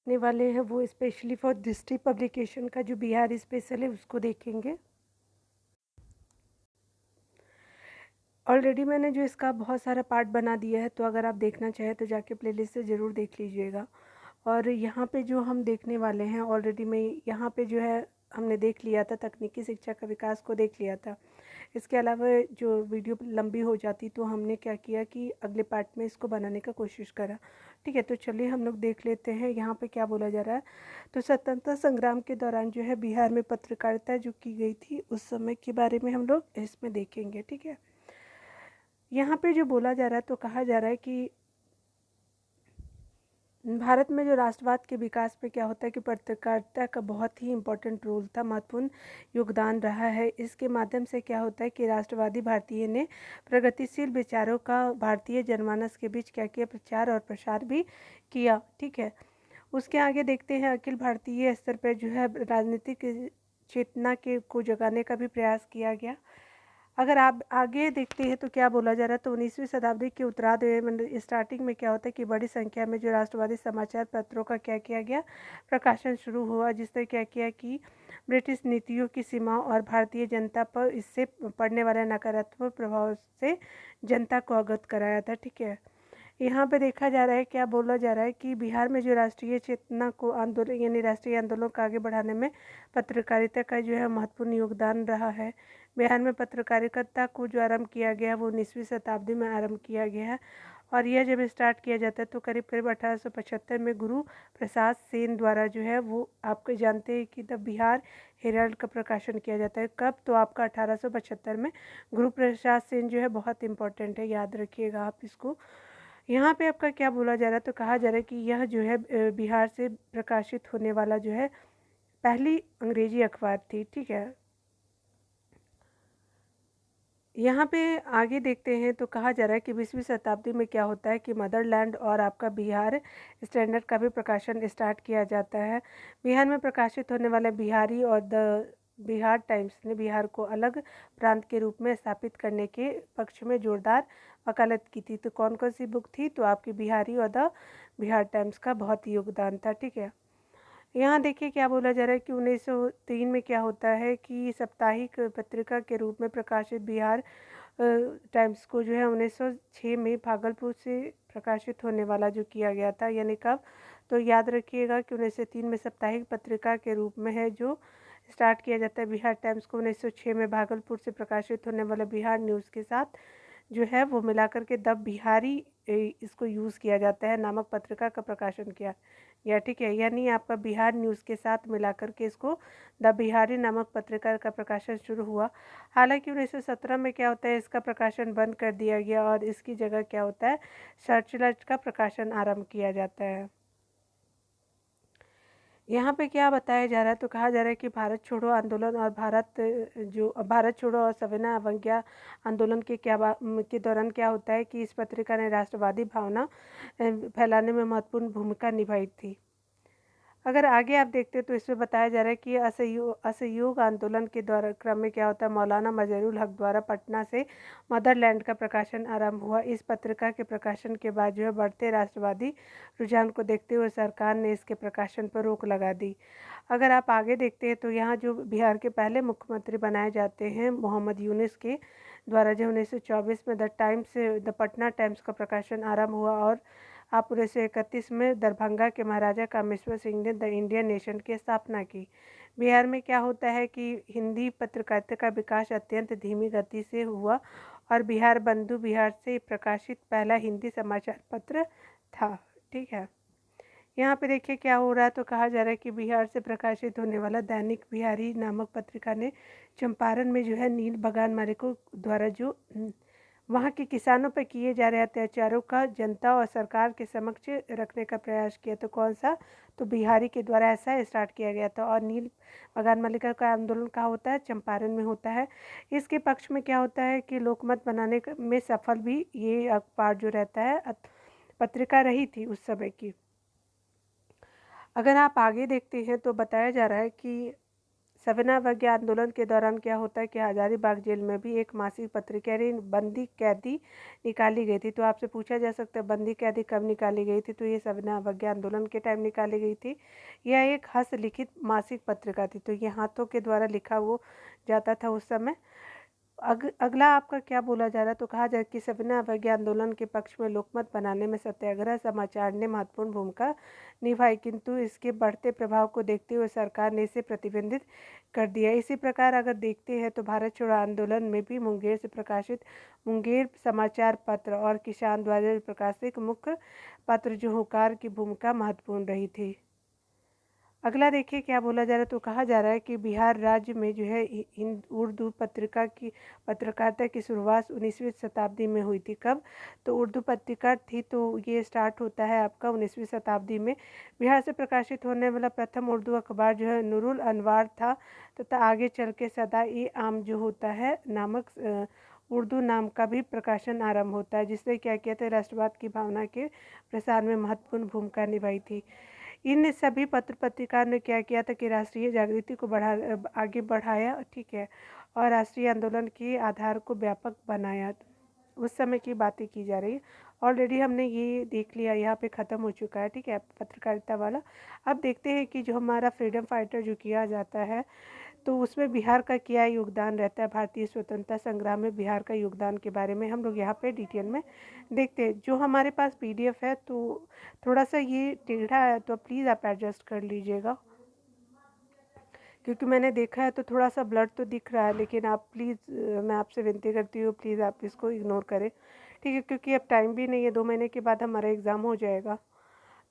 देखने वाले हैं वो स्पेशली फॉर दृष्टि पब्लिकेशन का जो बिहार स्पेशल है उसको देखेंगे। ऑलरेडी मैंने जो इसका बहुत सारा पार्ट बना दिया है, तो अगर आप देखना चाहें तो जाके प्लेलिस्ट से ज़रूर देख लीजिएगा। और यहाँ पे जो हम देखने वाले हैं, ऑलरेडी मैं यहाँ पे जो है हमने देख लिया था, तकनीकी शिक्षा का विकास को देख लिया था। इसके अलावा जो वीडियो लंबी हो जाती तो हमने क्या किया कि अगले पार्ट में इसको बनाने का कोशिश करा। ठीक है, तो चलिए हम लोग देख लेते हैं यहाँ पे क्या बोला जा रहा है। तो स्वतंत्रता संग्राम के दौरान जो है बिहार में पत्रकारिता जो की गई थी उस समय के बारे में हम लोग इसमें देखेंगे। ठीक है, यहाँ पे जो बोला जा रहा है तो कहा जा रहा है कि भारत में जो राष्ट्रवाद के विकास पे क्या होता है कि पत्रकारिता का बहुत ही इम्पोर्टेंट रोल था, महत्वपूर्ण योगदान रहा है। इसके माध्यम से क्या होता है कि राष्ट्रवादी भारतीय ने प्रगतिशील विचारों का भारतीय जनमानस के बीच क्या किया, प्रचार और प्रसार भी किया। ठीक है, उसके आगे देखते हैं अखिल भारतीय स्तर पर जो है राजनीतिक चेतना के को जगाने का भी प्रयास किया गया। अगर आप आगे देखते हैं तो क्या बोला जा रहा है, तो 19वीं शताब्दी के उत्तरार्ध में स्टार्टिंग में क्या होता है कि बड़ी संख्या में जो राष्ट्रवादी समाचार पत्रों का क्या किया गया, प्रकाशन शुरू हुआ, जिसने क्या किया कि ब्रिटिश नीतियों की सीमा और भारतीय जनता पर इससे पड़ने वाले नकारात्मक प्रभाव से जनता को अवगत कराया था। ठीक है, यहाँ पे देखा जा रहा है, क्या बोला जा रहा है कि बिहार में जो राष्ट्रीय चेतना को आंदोलन यानी राष्ट्रीय आंदोलन को आगे बढ़ाने में पत्रकारिता का जो है महत्वपूर्ण योगदान रहा है। बिहार में पत्रकारिता को जो आरंभ किया गया वो 19वीं शताब्दी में आरंभ किया गया है, और यह जब स्टार्ट किया जाता है तो करीब करीब 1875 में गुरु प्रसाद सेन द्वारा जो है वो आपको जानते हैं कि द बिहार हेराल्ड का प्रकाशन किया जाता है। कब? तो आपका 1875 में। गुरु प्रसाद सेन जो है बहुत इंपॉर्टेंट है, याद रखिएगा आप इसको। यहाँ पे आपका क्या बोला जा रहा है, तो कहा जा रहा है कि यह जो है बिहार से प्रकाशित होने वाला जो है पहली अंग्रेजी अखबार थी। ठीक है, यहाँ पे आगे देखते हैं तो कहा जा रहा है कि 20वीं शताब्दी में क्या होता है कि मदरलैंड और आपका बिहार स्टैंडर्ड का भी प्रकाशन स्टार्ट किया जाता है। बिहार में प्रकाशित होने वाले बिहारी और द बिहार टाइम्स ने बिहार को अलग प्रांत के रूप में स्थापित करने के पक्ष में जोरदार वकालत की थी। तो कौन कौन सी बुक थी? तो आपकी बिहारी और द बिहार टाइम्स का बहुत ही योगदान था। ठीक है, यहाँ देखिए क्या बोला जा रहा है कि 1903 में क्या होता है कि साप्ताहिक पत्रिका के रूप में प्रकाशित बिहार टाइम्स को जो है 1906 में भागलपुर से प्रकाशित होने वाला जो किया गया था, यानी कब? तो याद रखिएगा कि 1903 में साप्ताहिक पत्रिका के रूप में है जो स्टार्ट किया जाता है बिहार टाइम्स को। 1906 में भागलपुर से प्रकाशित होने वाला बिहार न्यूज़ के साथ जो है वो मिलाकर के द बिहारी इसको यूज़ किया जाता है नामक पत्रिका का प्रकाशन किया गया। ठीक है, यानी आपका बिहार न्यूज़ के साथ मिलाकर के इसको द बिहारी नामक पत्रिका का प्रकाशन शुरू हुआ। हालांकि 1917 में क्या होता है, इसका प्रकाशन बंद कर दिया गया और इसकी जगह क्या होता है, सर्चलाइट का प्रकाशन आरंभ किया जाता है। यहाँ पे क्या बताया जा रहा है, तो कहा जा रहा है कि भारत छोड़ो आंदोलन और भारत छोड़ो और सविनय अवज्ञा आंदोलन के दौरान क्या होता है कि इस पत्रिका ने राष्ट्रवादी भावना फैलाने में महत्वपूर्ण भूमिका निभाई थी। अगर आगे आप देखते तो इसमें बताया जा रहा है कि असहयोग आंदोलन के द्वारा क्रम में क्या होता है, मौलाना मजहरूल हक द्वारा पटना से मदरलैंड का प्रकाशन आरंभ हुआ। इस पत्रिका के प्रकाशन के बाद जो है बढ़ते राष्ट्रवादी रुझान को देखते हुए सरकार ने इसके प्रकाशन पर रोक लगा दी। अगर आप आगे देखते हैं तो यहाँ जो बिहार के पहले मुख्यमंत्री बनाए जाते हैं मोहम्मद यूनुस के द्वारा जो 1924 में द पटना टाइम्स का प्रकाशन आरंभ हुआ, और आप 1931 में दरभंगा के महाराजा कामेश्वर सिंह ने द इंडियन नेशन की स्थापना की। बिहार में क्या होता है कि हिंदी पत्रकारिता का विकास अत्यंत धीमी गति से हुआ, और बिहार बंधु बिहार से प्रकाशित पहला हिंदी समाचार पत्र था। ठीक है, यहाँ पे देखिए क्या हो रहा है, तो कहा जा रहा है कि बिहार से प्रकाशित होने वाला दैनिक बिहारी नामक पत्रिका ने चंपारण में जो है नील बगान मालिकों द्वारा जो वहाँ के किसानों पर किए जा रहे अत्याचारों का जनता और सरकार के समक्ष रखने का प्रयास किया। तो कौन सा? तो बिहारी के द्वारा ऐसा स्टार्ट किया गया था। और नील बगान मालिका का आंदोलन कहाँ होता है? चंपारण में होता है। इसके पक्ष में क्या होता है कि लोकमत बनाने में सफल भी ये अखबार जो रहता है पत्रिका रही थी उस समय की। अगर आप आगे देखते हैं तो बताया जा रहा है कि सविनय अवज्ञा आंदोलन के दौरान क्या होता है कि हजारीबाग जेल में भी एक मासिक पत्रिका यानी बंदी कैदी निकाली गई थी। तो आपसे पूछा जा सकता है बंदी कैदी कब निकाली गई थी, तो ये सविनय अवज्ञा आंदोलन के टाइम निकाली गई थी। यह एक हस्तलिखित मासिक पत्रिका थी, तो ये हाथों के द्वारा लिखा वो जाता था उस समय। अगला आपका क्या बोला जा रहा है, तो कहा जाए कि सविनय अवज्ञा आंदोलन के पक्ष में लोकमत बनाने में सत्याग्रह समाचार ने महत्वपूर्ण भूमिका निभाई, किंतु इसके बढ़ते प्रभाव को देखते हुए सरकार ने इसे प्रतिबंधित कर दिया। इसी प्रकार अगर देखते हैं तो भारत छोड़ो आंदोलन में भी मुंगेर से प्रकाशित मुंगेर समाचार पत्र और किसान द्वारा प्रकाशित मुख्य पत्र जो हुंकार की भूमिका महत्वपूर्ण रही थी। अगला देखिए क्या बोला जा रहा है, तो कहा जा रहा है कि बिहार राज्य में जो है उर्दू पत्रिका की पत्रकारिता की शुरुआत 19वीं शताब्दी में हुई थी। कब, तो उर्दू पत्रिका थी, तो ये स्टार्ट होता है आपका 19वीं शताब्दी में। बिहार से प्रकाशित होने वाला प्रथम उर्दू अखबार जो है नूरुल अनवार था, तथा आगे चल के सदा-ए-आम जो होता है नामक उर्दू नाम का भी प्रकाशन आरंभ होता है, जिसने क्या किया था, राष्ट्रवाद की भावना के प्रसार में महत्वपूर्ण भूमिका निभाई थी। इन सभी पत्र पत्रिका ने क्या किया था कि राष्ट्रीय जागृति को आगे बढ़ाया, ठीक है, और राष्ट्रीय आंदोलन के आधार को व्यापक बनाया। उस समय की बातें की जा रही है। ऑलरेडी हमने ये देख लिया, यहाँ पे ख़त्म हो चुका है, ठीक है, पत्रकारिता वाला। अब देखते हैं कि जो हमारा फ्रीडम फाइटर जो किया जाता है, तो उसमें बिहार का क्या योगदान रहता है। भारतीय स्वतंत्रता संग्राम में बिहार का योगदान के बारे में हम लोग यहाँ पे डिटेल में देखते हैं। जो हमारे पास पीडीएफ है, तो थोड़ा सा ये टेढ़ा है, तो प्लीज़ आप एडजस्ट कर लीजिएगा, क्योंकि मैंने देखा है तो थोड़ा सा ब्लड तो दिख रहा है, लेकिन आप प्लीज़, मैं आपसे विनती करती हूँ, प्लीज़ आप इसको इग्नोर करें, ठीक है, क्योंकि अब टाइम भी नहीं है, 2 महीने के बाद हमारा एग्ज़ाम हो जाएगा।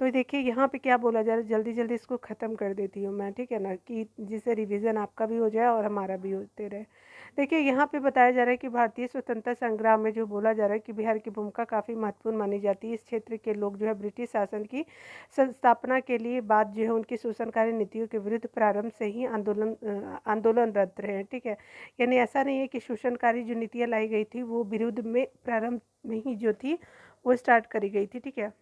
तो देखिए यहाँ पे क्या बोला जा रहा है, जल्दी जल्दी इसको ख़त्म कर देती हूँ मैं, ठीक है ना, कि जिससे रिवीजन आपका भी हो जाए और हमारा भी होते रहे। देखिए यहाँ पे बताया जा रहा है कि भारतीय स्वतंत्रता संग्राम में जो बोला जा रहा है कि बिहार की भूमिका काफ़ी महत्वपूर्ण मानी जाती है। इस क्षेत्र के लोग जो है ब्रिटिश शासन की संस्थापना के लिए बाद जो है उनकी शोषणकारी नीतियों के विरुद्ध प्रारंभ से ही आंदोलनरत रहे हैं, ठीक है। यानी ऐसा नहीं है कि शोषणकारी जो नीतियाँ लाई गई थी वो विरुद्ध में प्रारंभ में ही जो थी वो स्टार्ट करी गई थी, ठीक है।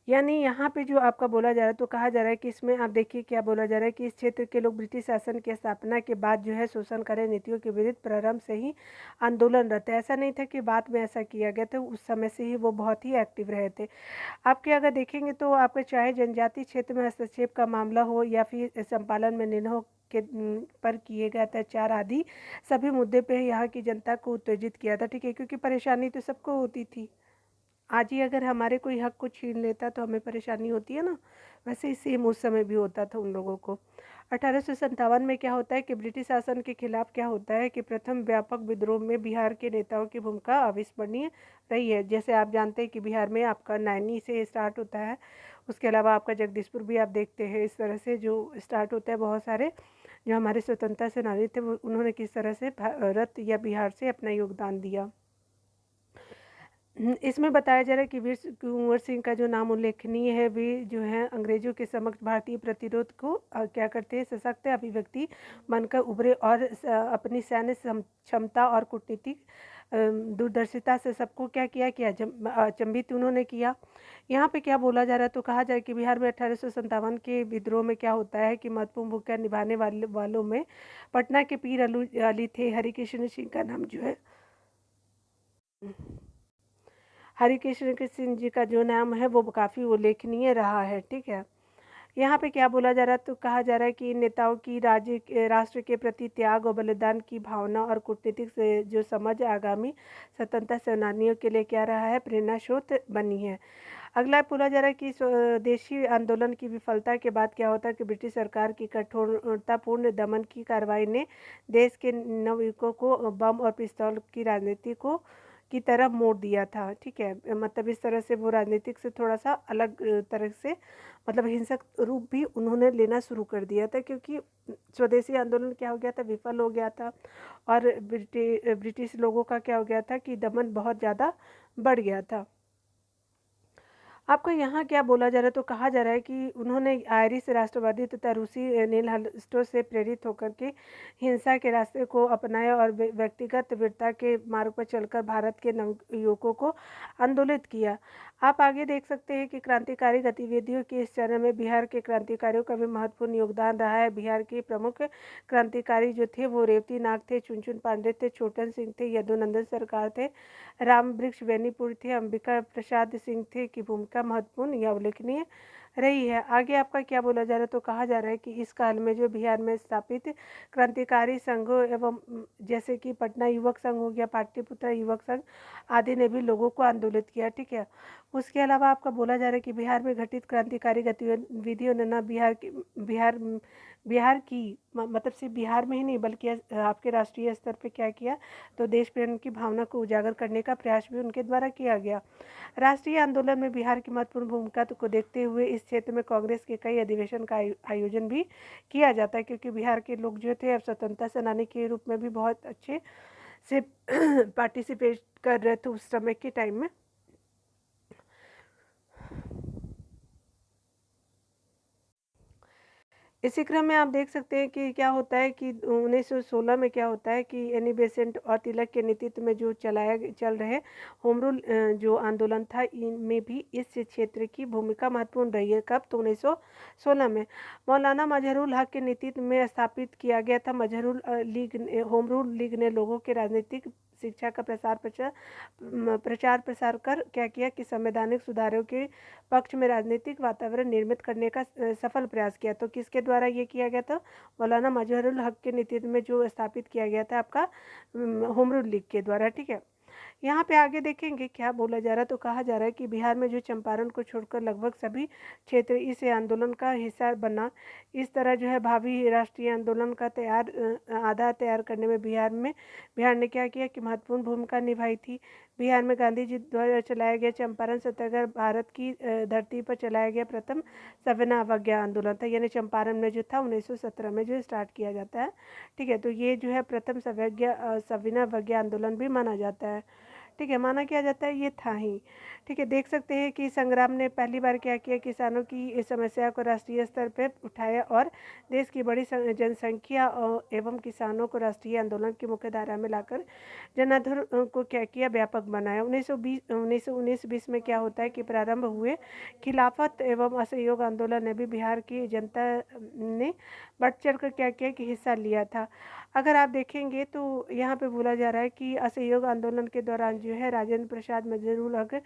यानी यहाँ पे जो आपका बोला जा रहा है, तो कहा जा रहा है कि इसमें आप देखिए क्या बोला जा रहा है कि इस क्षेत्र के लोग ब्रिटिश शासन की स्थापना के बाद जो है शोषणकारी नीतियों के विरुद्ध प्रारंभ से ही आंदोलनरत है। ऐसा नहीं था कि बाद में ऐसा किया गया, तो उस समय से ही वो बहुत ही एक्टिव रहे थे। आपके अगर देखेंगे तो आपका चाहे जनजातीय क्षेत्र में हस्तक्षेप का मामला हो या फिर संपालन में निर्णयों के पर किए गए अत्याचार आदि सभी मुद्दे पे यहाँ की जनता को उत्तेजित किया था, ठीक है, क्योंकि परेशानी तो सबको होती थी। आज ही अगर हमारे कोई हक को छीन लेता तो हमें परेशानी होती है ना, वैसे ही सेम उस समय भी होता था उन लोगों को। 1857 में क्या होता है कि ब्रिटिश शासन के खिलाफ क्या होता है कि प्रथम व्यापक विद्रोह में बिहार के नेताओं की भूमिका अविस्मरणीय रही है। जैसे आप जानते हैं कि बिहार में आपका नैनी से स्टार्ट होता है, उसके अलावा आपका जगदीशपुर भी आप देखते हैं। इस तरह से जो स्टार्ट होता है, बहुत सारे जो हमारे स्वतंत्रता सेनानी थे वो उन्होंने किस तरह से भारत या बिहार से अपना योगदान दिया। इसमें बताया जा रहा है कि वीर कुंवर सिंह का जो नाम उल्लेखनीय है, वे जो है अंग्रेजों के समक्ष भारतीय प्रतिरोध को क्या करते हैं, सशक्त अभिव्यक्ति बनकर उभरे और अपनी सैन्य क्षमता और कूटनीतिक दूरदर्शिता से सबको क्या किया अचंभित उन्होंने किया। यहाँ पे क्या बोला जा रहा है, तो कहा जाए कि बिहार में 1857 के विद्रोह में क्या होता है कि महत्वपूर्ण भूमिका निभाने वालों में पटना के पीर अली थे। हरिकृष्ण सिंह का नाम जो है, हरिकृष्ण सिंह जी का जो नाम है वो काफ़ी उल्लेखनीय रहा है, ठीक है। यहाँ पे क्या बोला जा रहा है, तो कहा जा रहा है कि इन नेताओं की राष्ट्र के प्रति त्याग और बलिदान की भावना और कूटनीतिक से जो समझ आगामी स्वतंत्रता सेनानियों के लिए क्या रहा है, प्रेरणा स्रोत बनी है। अगला बोला जा रहा है कि स्वदेशी आंदोलन की विफलता के बाद क्या होता है कि ब्रिटिश सरकार की कठोरतापूर्ण दमन की कार्रवाई ने देश के नवयुवकों को बम और पिस्तौल की राजनीति को की तरफ मोड़ दिया था, ठीक है। मतलब इस तरह से वो राजनीतिक से थोड़ा सा अलग तरह से, मतलब हिंसक रूप भी उन्होंने लेना शुरू कर दिया था, क्योंकि स्वदेशी आंदोलन क्या हो गया था, विफल हो गया था, और ब्रिटिश लोगों का क्या हो गया था कि दमन बहुत ज़्यादा बढ़ गया था। आपको यहाँ क्या बोला जा रहा है, तो कहा जा रहा है कि उन्होंने आयरिश राष्ट्रवादी तथा रूसी निहिलिस्टों से प्रेरित होकर के हिंसा के रास्ते को अपनाया और व्यक्तिगत वीरता के मार्ग पर चलकर भारत के नवयुवकों को आंदोलित किया। आप आगे देख सकते हैं कि क्रांतिकारी गतिविधियों के इस चरण में बिहार के क्रांतिकारियों का भी महत्वपूर्ण योगदान रहा है। बिहार के प्रमुख क्रांतिकारी जो थे वो रेवती नाग थे, चुनचुन पांडे थे, छोटन सिंह थे, यदुनंदन सरकार थे, राम वृक्ष बेनीपुर थे, अंबिका प्रसाद सिंह थे की भूमिका महत्वपूर्ण या उल्लेखनीय रही है। आगे आपका क्या बोला जा रहा है, तो कहा जा रहा है कि इस काल में जो बिहार में स्थापित क्रांतिकारी संघों एवं जैसे कि पटना युवक संघ हो गया, पाटलिपुत्र युवक संघ आदि ने भी लोगों को आंदोलित किया। ठीक है, उसके अलावा आपका बोला जा रहा है कि बिहार में घटित क्रांतिकारी गतिविधियों ने न बिहार की मतलब सिर्फ बिहार में ही नहीं बल्कि आपके राष्ट्रीय स्तर पे क्या किया, तो देश प्रेम की भावना को उजागर करने का प्रयास भी उनके द्वारा किया गया। राष्ट्रीय आंदोलन में बिहार की महत्वपूर्ण भूमिका को देखते हुए इस क्षेत्र में कांग्रेस के कई अधिवेशन का आयोजन भी किया जाता है, क्योंकि बिहार के लोग जो थे अब स्वतंत्रता सेनानी के रूप में भी बहुत अच्छे से पार्टिसिपेट कर रहे थे उस समय के टाइम में। इसी क्रम में आप देख सकते हैं कि क्या होता है कि 1916 में क्या होता है कि एनी बेसेंट और तिलक के नेतृत्व में जो चल रहे होम रूल जो आंदोलन था, इनमें भी इस क्षेत्र की भूमिका महत्वपूर्ण रही है। कब, तो 1916 में मौलाना मजहरूल हक के नेतृत्व में स्थापित किया गया था। Mazharul league home rule league ने लोगों के राजनीतिक शिक्षा का प्रचार प्रसार कर क्या किया कि संवैधानिक सुधारों के पक्ष में राजनीतिक वातावरण निर्मित करने का सफल प्रयास किया। तो किसके द्वारा ये किया गया था, मौलाना मजहरूल हक के नेतृत्व में जो स्थापित किया गया था आपका होम रूल लीग के द्वारा। ठीक है, यहाँ पे आगे देखेंगे क्या बोला जा रहा है, तो कहा जा रहा है कि बिहार में जो चंपारण को छोड़कर लगभग सभी क्षेत्र इस आंदोलन का हिस्सा बना। इस तरह जो है भावी राष्ट्रीय आंदोलन का आधार तैयार करने में बिहार ने क्या किया कि महत्वपूर्ण भूमिका निभाई थी। बिहार में गांधी जी द्वारा चलाया गया चंपारण सत्याग्रह भारत की धरती पर चलाया गया प्रथम सविनय अवज्ञा आंदोलन था, यानी चंपारण में जो था 1917 में जो स्टार्ट किया जाता है। ठीक है, तो ये जो है प्रथम सविनय अवज्ञा आंदोलन भी माना जाता है। ठीक है, माना किया जाता है, ये था ही। ठीक है, देख सकते हैं कि संग्राम ने पहली बार क्या किया, किसानों की इस समस्या को राष्ट्रीय स्तर पर उठाया और देश की बड़ी जनसंख्या एवं किसानों को राष्ट्रीय आंदोलन की मुख्य धारा में लाकर जनाधार को क्या किया, व्यापक बनाया। 1919-20 में क्या होता है कि प्रारंभ हुए खिलाफत एवं असहयोग आंदोलन ने भी बिहार की जनता ने बढ़ चढ़ कर क्या किया कि हिस्सा लिया था। अगर आप देखेंगे तो यहाँ पे बोला जा रहा है कि असहयोग आंदोलन के दौरान जो है राजेंद्र प्रसाद, मजहरूल हक,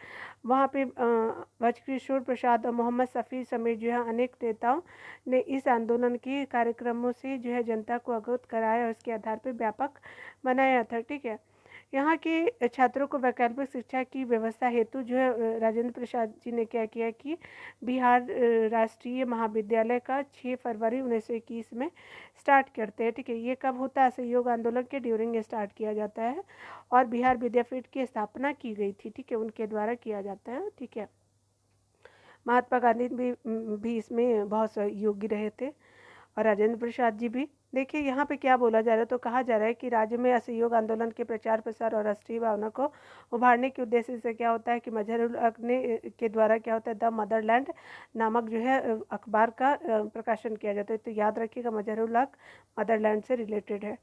वहाँ पे ब्रजकिशोर प्रसाद और मोहम्मद शफी समेत जो है अनेक नेताओं ने इस आंदोलन के कार्यक्रमों से जो है जनता को अवगत कराया और उसके आधार पर व्यापक बनाया था। ठीक है, यहाँ के छात्रों को वैकल्पिक शिक्षा की व्यवस्था हेतु जो है राजेंद्र प्रसाद जी ने क्या किया कि बिहार राष्ट्रीय महाविद्यालय का 6 फरवरी 1921 में स्टार्ट करते हैं। ठीक है, ये कब होता है, असहयोग आंदोलन के ड्यूरिंग स्टार्ट किया जाता है और बिहार विद्यापीठ की स्थापना की गई थी। ठीक है, उनके द्वारा किया जाता है। ठीक है, महात्मा गांधी भी इसमें बहुत सहयोगी रहे थे और राजेंद्र प्रसाद जी भी। देखिए यहाँ पे क्या बोला जा रहा है, तो कहा जा रहा है कि राज्य में असहयोग आंदोलन के प्रचार प्रसार और राष्ट्रीय भावना को उभारने के उद्देश्य से क्या होता है कि मजहरूल हक ने के द्वारा क्या होता है, द मदरलैंड नामक जो है अखबार का प्रकाशन किया जाता है। तो याद रखिएगा, मजहरूल हक मदरलैंड से रिलेटेड है।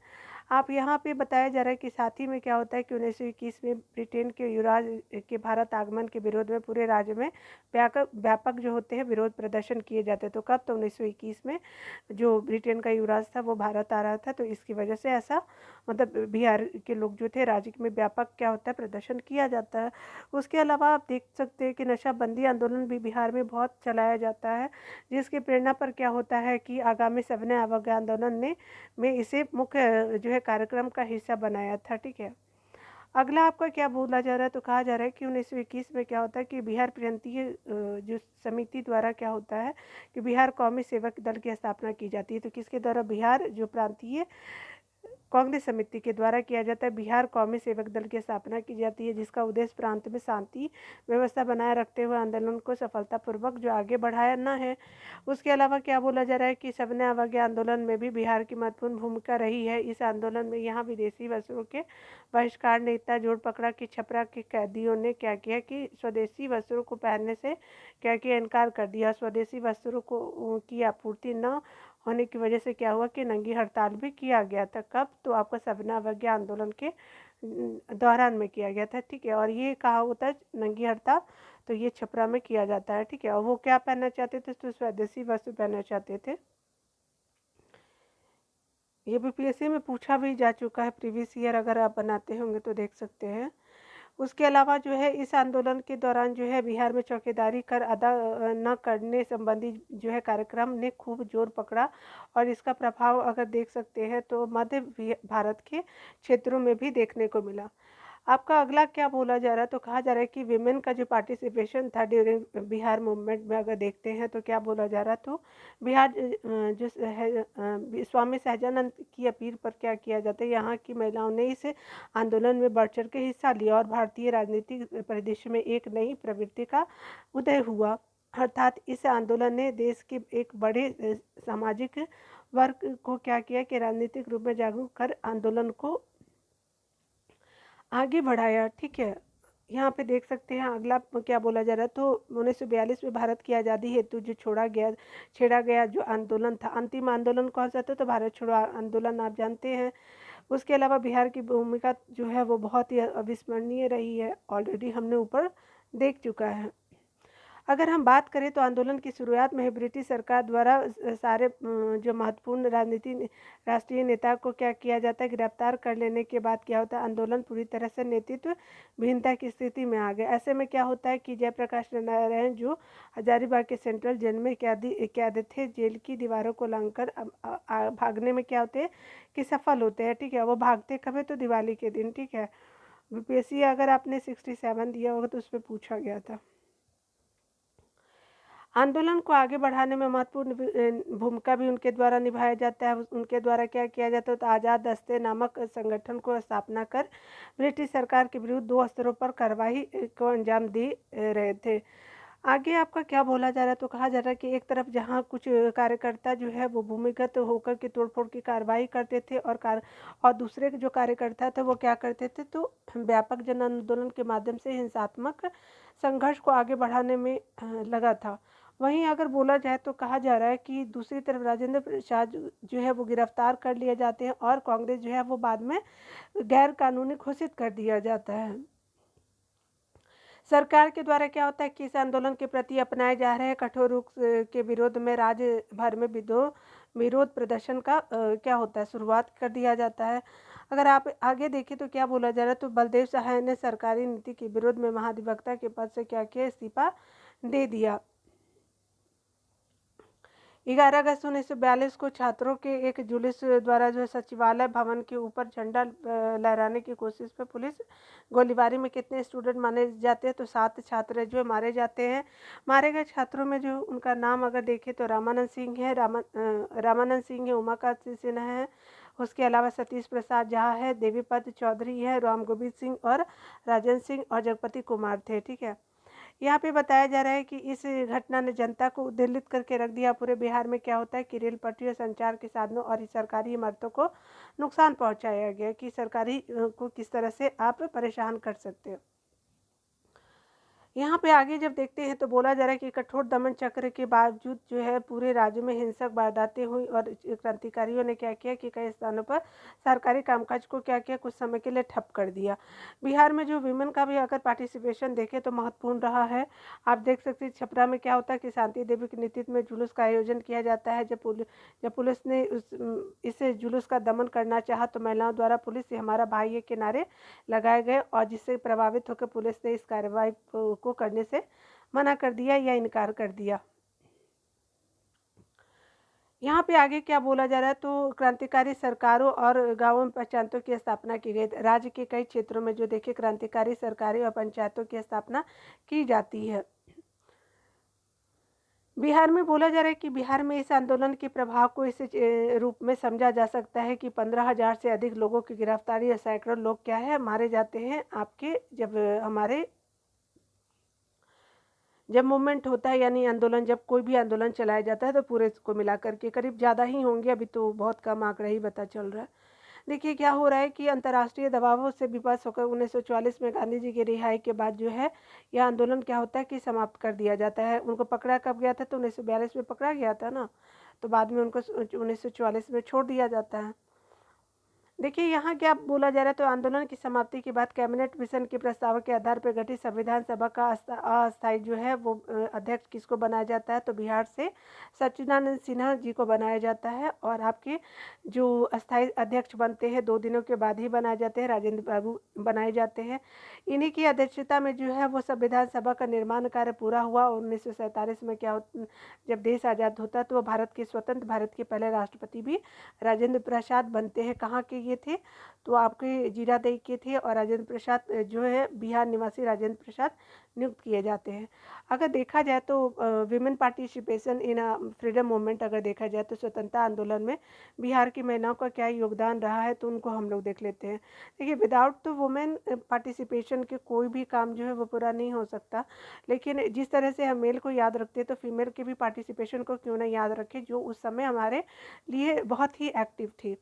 आप यहाँ पे बताया जा रहा है कि साथ ही में क्या होता है कि 1921 में ब्रिटेन के युवराज के भारत आगमन के विरोध में पूरे राज्य में व्यापक जो होते हैं विरोध प्रदर्शन किए जाते हैं। तो कब, तो 1921 में जो ब्रिटेन का युवराज था वो भारत आ रहा था, तो इसकी वजह से ऐसा मतलब बिहार के लोग जो थे राज्य में व्यापक क्या होता है प्रदर्शन किया जाता है। उसके अलावा आप देख सकते हैं कि नशाबंदी आंदोलन भी बिहार में बहुत चलाया जाता है, जिसकी प्रेरणा पर क्या होता है कि आगामी सविनय अवज्ञा आंदोलन ने में इसे मुख्य जो है कार्यक्रम का हिस्सा बनाया था। ठीक है, अगला आपका क्या बोला जा रहा है, तो कहा जा रहा है कि 1921 में क्या होता है कि बिहार प्रांतीय जो समिति द्वारा क्या होता है कि बिहार कौमी सेवक दल की स्थापना की जाती है। तो किसके द्वारा, बिहार जो प्रांतीय कांग्रेस समिति के द्वारा किया जाता है। बिहार कौमी सेवक दल की स्थापना की जाती है, जिसका उद्देश्य प्रांत में शांति व्यवस्था बनाए रखते हुए आंदोलन को सफलतापूर्वक जो आगे बढ़ाना है। उसके अलावा क्या बोला जा रहा है कि सविनय अवज्ञा आंदोलन में भी बिहार की महत्वपूर्ण भूमिका रही है। इस आंदोलन में यहाँ विदेशी वस्त्रों के बहिष्कार ने इतना जोर पकड़ा कि छपरा के कैदियों ने क्या किया कि स्वदेशी वस्त्रों को पहनने से क्या किया, इनकार कर दिया। स्वदेशी वस्त्रों को की आपूर्ति न होने की वजह से क्या हुआ कि नंगी हड़ताल भी किया गया था। कब? तो आपका सविनय अवज्ञा आंदोलन के दौरान में किया गया था, ठीक है। और ये कहाँ होता है नंगी हड़ताल? तो ये छपरा में किया जाता है, ठीक है। और वो क्या पहनना चाहते थे? तो स्वदेशी वस्त्र पहनना चाहते थे। ये बीपीएससी में पूछा भी जा चुका है प्रीवियस ईयर, अगर आप बनाते होंगे तो देख सकते हैं। उसके अलावा जो है इस आंदोलन के दौरान जो है बिहार में चौकीदारी कर अदा न करने संबंधी जो है कार्यक्रम ने खूब जोर पकड़ा, और इसका प्रभाव अगर देख सकते हैं तो मध्य भारत के क्षेत्रों में भी देखने को मिला। आपका अगला क्या बोला जा रहा है? तो कहा जा रहा है कि विमेन का जो पार्टिसिपेशन था ड्यूरिंग बिहार मूवमेंट में अगर देखते हैं तो क्या बोला जा रहा, तो बिहार जो है स्वामी सहजानंद की अपील पर क्या किया जाता है, यहाँ की महिलाओं ने इस आंदोलन में बढ़ चढ़ के हिस्सा लिया और भारतीय राजनीतिक परिदृश्य में एक नई प्रवृत्ति का उदय हुआ। अर्थात इस आंदोलन ने देश के एक बड़े सामाजिक वर्ग को क्या किया कि राजनीतिक रूप में जागरूक कर आंदोलन को आगे बढ़ाया, ठीक है। यहाँ पे देख सकते हैं अगला क्या बोला जा रहा है, तो 1942 में भारत की आज़ादी हेतु जो छेड़ा गया जो आंदोलन था, अंतिम आंदोलन कौन सा था? तो भारत छोड़ो आंदोलन, आप जानते हैं। उसके अलावा बिहार की भूमिका जो है वो बहुत ही अविस्मरणीय रही है, ऑलरेडी हमने ऊपर देख चुका है। अगर हम बात करें तो आंदोलन की शुरुआत में ब्रिटिश सरकार द्वारा सारे जो महत्वपूर्ण राष्ट्रीय नेता को क्या किया जाता है, गिरफ्तार कर लेने के बाद क्या होता है, आंदोलन पूरी तरह से नेतृत्व भिन्नता की स्थिति में आ गया। ऐसे में क्या होता है कि जयप्रकाश नारायण जो हजारीबाग के सेंट्रल जेल में कैद थे, जेल की दीवारों को लांघकर भागने में क्या होते हैं कि सफल होते हैं, ठीक है। वो भागते कब है? तो दिवाली के दिन, ठीक है। बीपीएससी अगर आपने 67 दिया होगा तो उस पर पूछा गया था। आंदोलन को आगे बढ़ाने में महत्वपूर्ण भूमिका भी उनके द्वारा निभाया जाता है। उनके द्वारा क्या किया जाता है, तो आज़ाद दस्ते नामक संगठन को स्थापना कर ब्रिटिश सरकार के विरुद्ध 2 स्तरों पर कार्रवाई को अंजाम दे रहे थे। आगे आपका क्या बोला जा रहा है, तो कहा जा रहा है कि एक तरफ जहां कुछ कार्यकर्ता जो है वो भूमिगत होकर के तोड़फोड़ की कार्रवाई करते थे और दूसरे जो कार्यकर्ता थे वो क्या करते थे, तो व्यापक जन आंदोलन के माध्यम से हिंसात्मक संघर्ष को आगे बढ़ाने में लगा था। वहीं अगर बोला जाए तो कहा जा रहा है कि दूसरी तरफ राजेंद्र प्रसाद जो है वो गिरफ्तार कर लिए जाते हैं और कांग्रेस जो है वो बाद में गैर कानूनी घोषित कर दिया जाता है। सरकार के द्वारा क्या होता है कि इस आंदोलन के प्रति अपनाए जा रहे कठोर रुख के विरोध में राज्य भर में विरोध प्रदर्शन का क्या होता है, शुरुआत कर दिया जाता है। अगर आप आगे देखें तो क्या बोला जा रहा है, तो बलदेव सहाय ने सरकारी नीति के विरोध में महाधिवक्ता के पद से क्या किया, इस्तीफा दे दिया। 11 अगस्त 1942 को छात्रों के एक जुलूस द्वारा जो सचिवालय भवन के ऊपर झंडा लहराने की कोशिश पे पुलिस गोलीबारी में कितने स्टूडेंट मारे जाते हैं, तो 7 छात्र जो मारे जाते हैं। मारे गए छात्रों में जो उनका नाम अगर देखें तो रामानंद सिंह है, रामानंद सिंह है, उमाकांत सिन्हा है, उसके अलावा सतीश प्रसाद झा है, देवीपद चौधरी है, राम गोविंद सिंह और राजेंद्र सिंह और जगपति कुमार थे, ठीक है। यहाँ पे बताया जा रहा है कि इस घटना ने जनता को उद्वेलित करके रख दिया। पूरे बिहार में क्या होता है कि रेल पटरियों, संचार के साधनों और सरकारी इमारतों को नुकसान पहुंचाया गया कि सरकारी को किस तरह से आप परेशान कर सकते हो। यहाँ पे आगे जब देखते हैं तो बोला जा रहा है कि कठोर दमन चक्र के बावजूद जो है पूरे राज्य में हिंसक वारदातें हुई और क्रांतिकारियों ने क्या किया कि कई स्थानों पर सरकारी कामकाज को क्या किया, कुछ समय के लिए ठप कर दिया। बिहार में जो विमेन का भी अगर पार्टिसिपेशन देखें तो महत्वपूर्ण रहा है। आप देख सकते हैं छपरा में क्या होता है कि शांति देवी के नेतृत्व में जुलूस का आयोजन किया जाता है। जब पुलिस ने इस जुलूस का दमन करना चाहा तो महिलाओं द्वारा पुलिस से हमारा भाई है के नारे लगाए गए और जिससे प्रभावित होकर पुलिस ने इस कार्रवाई को करने से मना कर दिया या इनकार कर दिया। यहाँ पे आगे क्या बोला जा रहा है, तो क्रांतिकारी सरकारों और गांवों में पंचायतों की स्थापना की गई। राज्य के कई क्षेत्रों में जो देखिए क्रांतिकारी सरकारें और पंचायतों की स्थापना की जाती है। बिहार में बोला जा रहा है कि बिहार में इस आंदोलन के प्रभाव को इस रूप में समझा जा सकता है कि 15,000 से अधिक लोगों की गिरफ्तारी और सैकड़ों लोग क्या है मारे जाते हैं आपके जब मूवमेंट होता है, यानी आंदोलन, जब कोई भी आंदोलन चलाया जाता है तो पूरे को मिला करके करीब ज़्यादा ही होंगे, अभी तो बहुत कम आंकड़ा ही पता चल रहा है। देखिए क्या हो रहा है कि अंतर्राष्ट्रीय दबावों से विवश होकर 1944 में गांधी जी की रिहाई के बाद जो है यह आंदोलन क्या होता है कि समाप्त कर दिया जाता है। उनको पकड़ा कब गया था? तो 1942 में पकड़ा गया था ना, तो बाद में उनको 1944 में छोड़ दिया जाता है। देखिए यहाँ क्या बोला जा रहा है, तो आंदोलन की समाप्ति के बाद कैबिनेट मिशन के प्रस्ताव के आधार पर गठित संविधान सभा का अस्थायी जो है वो अध्यक्ष किसको बनाया जाता है? तो बिहार से सच्चिदानंद सिन्हा जी को बनाया जाता है। और आपके जो अस्थायी अध्यक्ष बनते हैं 2 दिनों के बाद ही बनाए जाते हैं, राजेंद्र बाबू बनाए जाते हैं। इन्हीं की अध्यक्षता में जो है वो संविधान सभा का निर्माण कार्य पूरा हुआ। 1947 में क्या जब देश आज़ाद होता है तो भारत के स्वतंत्र भारत के पहले राष्ट्रपति भी राजेंद्र प्रसाद बनते हैं। कहाँ के ये थे? तो आपके जीरादेई के थे। और राजेंद्र प्रसाद जो है बिहार निवासी राजेंद्र प्रसाद नियुक्त किए जाते हैं। अगर देखा जाए तो women participation in freedom movement, अगर देखा जाए तो स्वतंत्रता आंदोलन में बिहार की महिलाओं का क्या योगदान रहा है, तो उनको हम लोग देख लेते हैं। देखिए विदाउट तो वुमेन पार्टिसिपेशन के कोई भी काम जो है वो पूरा नहीं हो सकता। लेकिन जिस तरह से हम मेल को याद रखते हैं तो फीमेल के भी पार्टिसिपेशन को क्यों ना याद रखें, जो उस समय हमारे लिए बहुत ही एक्टिव थी।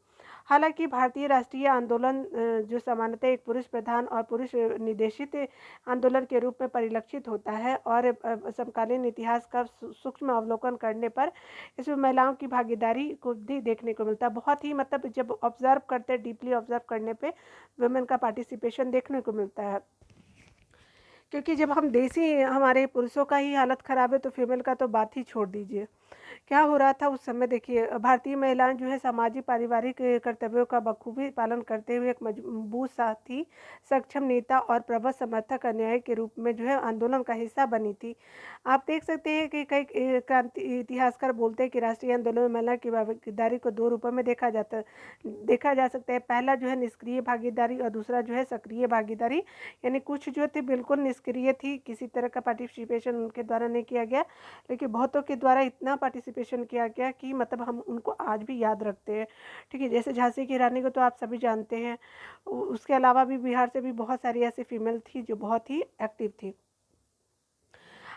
हालांकि भारतीय राष्ट्रीय आंदोलन जो सामान्यतः एक पुरुष प्रधान और पुरुष निर्देशित आंदोलन के रूप में परिलक्षित होता है, और समकालीन इतिहास का सूक्ष्म अवलोकन करने पर इसमें महिलाओं की भागीदारी को भी देखने को मिलता है। बहुत ही मतलब जब ऑब्जर्व करते, डीपली ऑब्जर्व करने पे वुमेन का पार्टिसिपेशन देखने को मिलता है। क्योंकि जब हम देसी हमारे पुरुषों का ही हालत ख़राब है तो फीमेल का तो बात ही छोड़ दीजिए। क्या हो रहा था उस समय? देखिए भारतीय महिलाएं जो है सामाजिक पारिवारिक कर्तव्यों का बखूबी पालन करते हुए एक मजबूत साथी, सक्षम नेता और प्रबल समर्थक अन्याय के रूप में जो है आंदोलन का हिस्सा बनी थी। आप देख सकते हैं कि कई क्रांति इतिहासकार बोलते हैं कि राष्ट्रीय आंदोलन में महिला की भागीदारी को 2 रूपों में देखा जा सकता है। पहला जो है निष्क्रिय भागीदारी और दूसरा जो है सक्रिय भागीदारी। यानी कुछ जो थे बिल्कुल निष्क्रिय थी, किसी तरह का पार्टिसिपेशन उनके द्वारा नहीं किया गया, लेकिन बहुतों के द्वारा इतना पार्टिसिपेशन किया गया कि मतलब हम उनको आज भी याद रखते हैं। ठीक है, जैसे झांसी की रानी को तो आप सभी जानते हैं। उसके अलावा भी बिहार से भी बहुत सारी ऐसी फीमेल थी जो बहुत ही एक्टिव थी।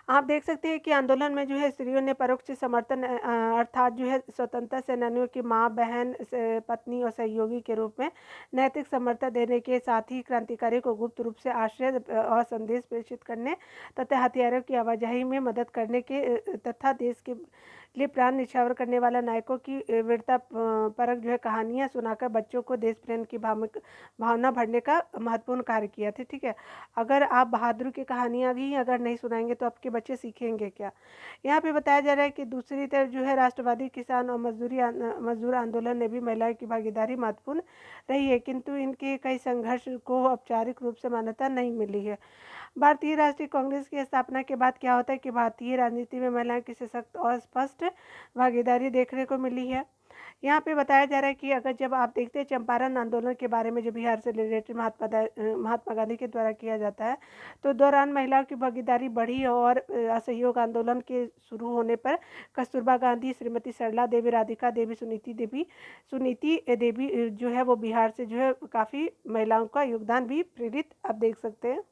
आप देख सकते हैं कि आंदोलन में जो है स्त्रियों ने परोक्ष समर्थन अर्थात जो है स्वतंत्रता सेनानियों की माँ, बहन, पत्नी और सहयोगी के रूप में नैतिक समर्थन देने के साथ ही क्रांतिकारी को गुप्त रूप से आश्रय और संदेश प्रेषित करने तथा हथियारों की आवाजाही में मदद करने के तथा देश के लिए प्राण निछावर करने वाला नायकों की वीरता परक जो है कहानियाँ सुनाकर बच्चों को देश प्रेम की भावना भरने का महत्वपूर्ण कार्य किया था। ठीक है, अगर आप बहादुर की कहानियाँ भी अगर नहीं सुनाएंगे तो आपके बच्चे सीखेंगे क्या? यहाँ पे बताया जा रहा है कि दूसरी तरफ जो है राष्ट्रवादी किसान और मजदूर आंदोलन ने भी महिलाओं की भागीदारी महत्वपूर्ण रही है, किंतु इनके कई संघर्ष को औपचारिक रूप से मान्यता नहीं मिली है। भारतीय राष्ट्रीय कांग्रेस की स्थापना के बाद क्या होता है कि भारतीय राजनीति में महिलाओं की सशक्त और स्पष्ट भागीदारी देखने को मिली है। यहाँ पे बताया जा रहा है कि अगर जब आप देखते हैं चंपारण आंदोलन के बारे में जो बिहार से रिलेटेड महात्मा गांधी के द्वारा किया जाता है, तो दौरान महिलाओं की भागीदारी बढ़ी और असहयोग आंदोलन के शुरू होने पर कस्तूरबा गांधी, श्रीमती सरला देवी, राधिका देवी, सुनीति देवी जो है वो बिहार से जो है काफ़ी महिलाओं का योगदान भी प्रेरित आप देख सकते हैं।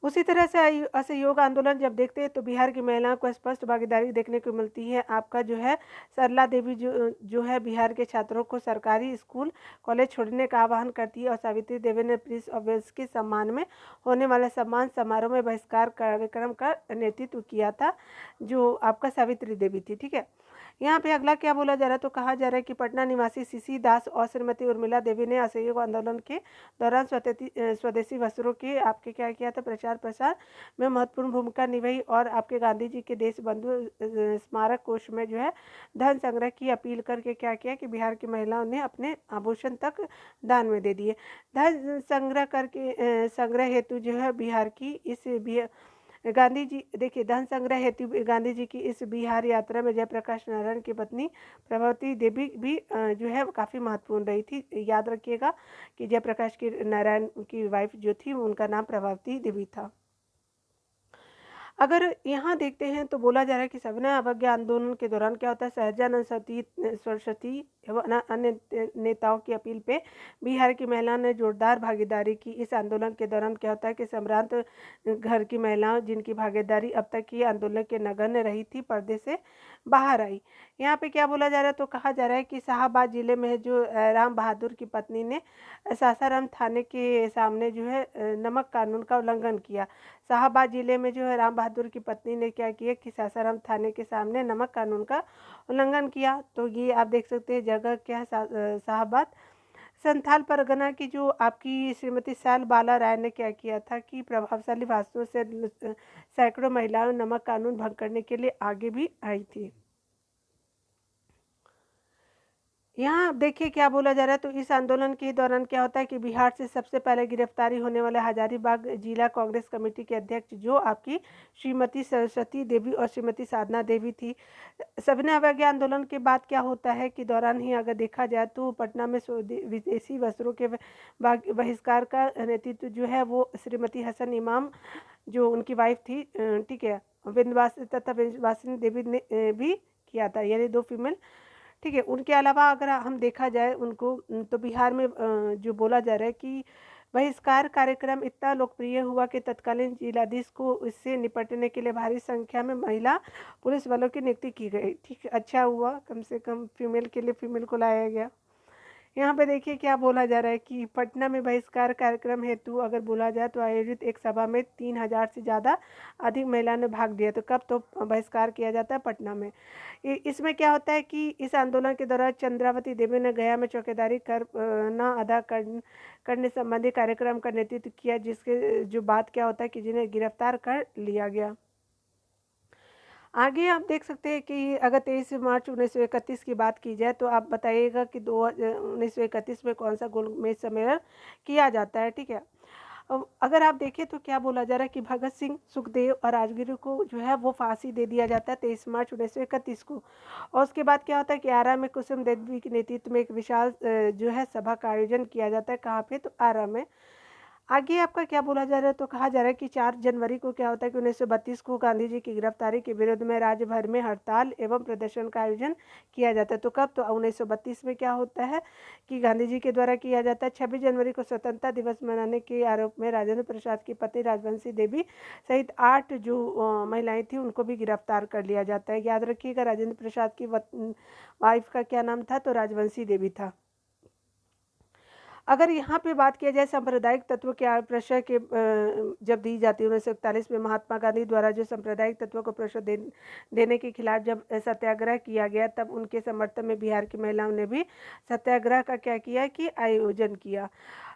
उसी तरह से असहयोग आंदोलन जब देखते हैं तो बिहार की महिलाओं को स्पष्ट भागीदारी देखने को मिलती है। आपका जो है सरला देवी जो है बिहार के छात्रों को सरकारी स्कूल कॉलेज छोड़ने का आह्वान करती है, और सावित्री देवी ने प्रिंस ऑफ वेल्स के सम्मान में होने वाले सम्मान समारोह में बहिष्कार कार्यक्रम का नेतृत्व किया था, जो आपका सावित्री देवी थी। ठीक है, यहाँ पे अगला क्या बोला जा रहा है, तो कहा जा रहा है कि पटना निवासी सीसी दास और श्रीमती उर्मिला देवी ने असहयोग आंदोलन के दौरान स्वदेशी वस्त्रों के आपके क्या किया था, प्रचार प्रसार में महत्वपूर्ण भूमिका निभाई, और आपके गांधी जी के देश बंधु स्मारक कोष में जो है धन संग्रह की अपील करके क्या किया कि बिहार की महिलाओं ने अपने आभूषण तक दान में दे दिए। धन संग्रह हेतु जो है बिहार की गांधी जी, देखिए धन संग्रह हेतु गांधी जी की इस बिहार यात्रा में जयप्रकाश नारायण की पत्नी प्रभावती देवी भी जो है काफ़ी महत्वपूर्ण रही थी। याद रखिएगा कि जयप्रकाश की नारायण की वाइफ जो थी उनका नाम प्रभावती देवी था। अगर यहाँ देखते हैं तो बोला जा रहा है कि सविनय अवज्ञा आंदोलन के दौरान क्या होता है, सहजानंद सरस्वती एवं अन्य नेताओं की अपील पे बिहार की महिलाओं ने जोरदार भागीदारी की। इस आंदोलन के दौरान क्या होता है कि सम्भ्रांत घर की महिलाओं जिनकी भागीदारी अब तक की आंदोलन के नगण्य रही थी, पर्दे से बाहर आई। यहाँ पे क्या बोला जा रहा है, तो कहा जा रहा है कि शाहाबाद जिले में जो राम बहादुर की पत्नी ने सासाराम थाने के सामने जो है नमक कानून का उल्लंघन किया। शाहाबाद जिले में जो है राम बहादुर की पत्नी ने क्या किया कि सासाराम थाने के सामने नमक कानून का उल्लंघन किया। तो ये आप देख सकते हैं जगह क्या है, शाहाबाद। संथाल परगना की जो आपकी श्रीमती सैल बाला राय ने क्या किया था कि प्रभावशाली भाषणों से सैकड़ों महिलाएं नमक कानून भंग करने के लिए आगे भी आई थी। यहाँ देखिए क्या बोला जा रहा है, तो इस आंदोलन के दौरान क्या होता है कि बिहार से सबसे पहले गिरफ्तारी होने वाले हजारीबाग जिला कांग्रेस कमेटी के अध्यक्ष जो आपकी श्रीमती सरस्वती देवी और श्रीमती साधना देवी थी। सविनय अवज्ञा आंदोलन के बाद क्या होता है कि दौरान ही अगर देखा जाए तो पटना में विदेशी वस्त्रों के बहिष्कार का नेतृत्व जो है वो श्रीमती हसन इमाम जो उनकी वाइफ थी, ठीक है, विंध्यवासिनी तथा विंध्यवासिनी देवी ने भी किया था, यानी 2 फीमेल, ठीक है। उनके अलावा अगर हम देखा जाए उनको, तो बिहार में जो बोला जा रहा है कि बहिष्कार कार्यक्रम इतना लोकप्रिय हुआ कि तत्कालीन जिलाधीश को इससे निपटने के लिए भारी संख्या में महिला पुलिस वालों की नियुक्ति की गई। ठीक, अच्छा हुआ, कम से कम फीमेल के लिए फीमेल को लाया गया। यहाँ पे देखिए क्या बोला जा रहा है कि पटना में बहिष्कार कार्यक्रम हेतु अगर बोला जाए तो आयोजित एक सभा में 3000 से ज़्यादा अधिक महिलाओं ने भाग लिया। तो कब तो बहिष्कार किया जाता है, पटना में। इसमें क्या होता है कि इस आंदोलन के दौरान चंद्रावती देवी ने गया में चौकीदारी कर न अदा करने संबंधी कार्यक्रम का नेतृत्व किया, जिसके जो बात क्या होता है कि जिन्हें गिरफ्तार कर लिया गया। आगे आप देख सकते हैं कि अगर 23 मार्च 1931 की बात की जाए तो आप बताइएगा कि 1931 में कौन सा गोलमेज सम्मेलन किया जाता है, ठीक है। अगर आप देखें तो क्या बोला जा रहा है कि भगत सिंह, सुखदेव और राजगुरु को जो है वो फांसी दे दिया जाता है 23 मार्च 1931 को। और उसके बाद क्या होता है कि आरा में कुसुम देवी के नेतृत्व में एक विशाल जो है सभा का आयोजन किया जाता है। कहाँ पे, तो आरा में। आगे आपका क्या बोला जा रहा है, तो कहा जा रहा है कि 4 जनवरी को क्या होता है कि 1932 को गांधी जी की गिरफ्तारी के विरोध में राज्य भर में हड़ताल एवं प्रदर्शन का आयोजन किया जाता है। तो कब, तो 1932 में क्या होता है कि गांधी जी के द्वारा किया जाता है। 26 जनवरी को स्वतंत्रता दिवस मनाने के आरोप में राजेंद्र प्रसाद की पति राजवंशी देवी सहित 8 जो महिलाएं थी उनको भी गिरफ्तार कर लिया जाता है। याद रखिएगा राजेंद्र प्रसाद की वाइफ का क्या नाम था, तो राजवंशी देवी था। अगर यहाँ पे बात किया जाए सांप्रदायिक तत्व के प्रश्रय के जब दी जाती है 1941 में महात्मा गांधी द्वारा जो सांप्रदायिक तत्वों को प्रश्रय देने के खिलाफ जब सत्याग्रह किया गया, तब उनके समर्थन में बिहार की महिलाओं ने भी सत्याग्रह का क्या किया कि आयोजन किया।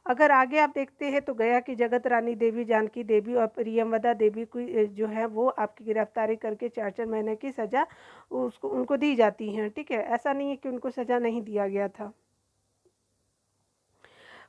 अगर आगे आप देखते हैं तो गया की जगत रानी देवी, जानकी देवी और प्रियमवदा देवी को जो है वो आपकी गिरफ्तारी करके 4 महीने की सज़ा उनको दी जाती हैं, ठीक है। ऐसा नहीं है कि उनको सज़ा नहीं दिया गया था।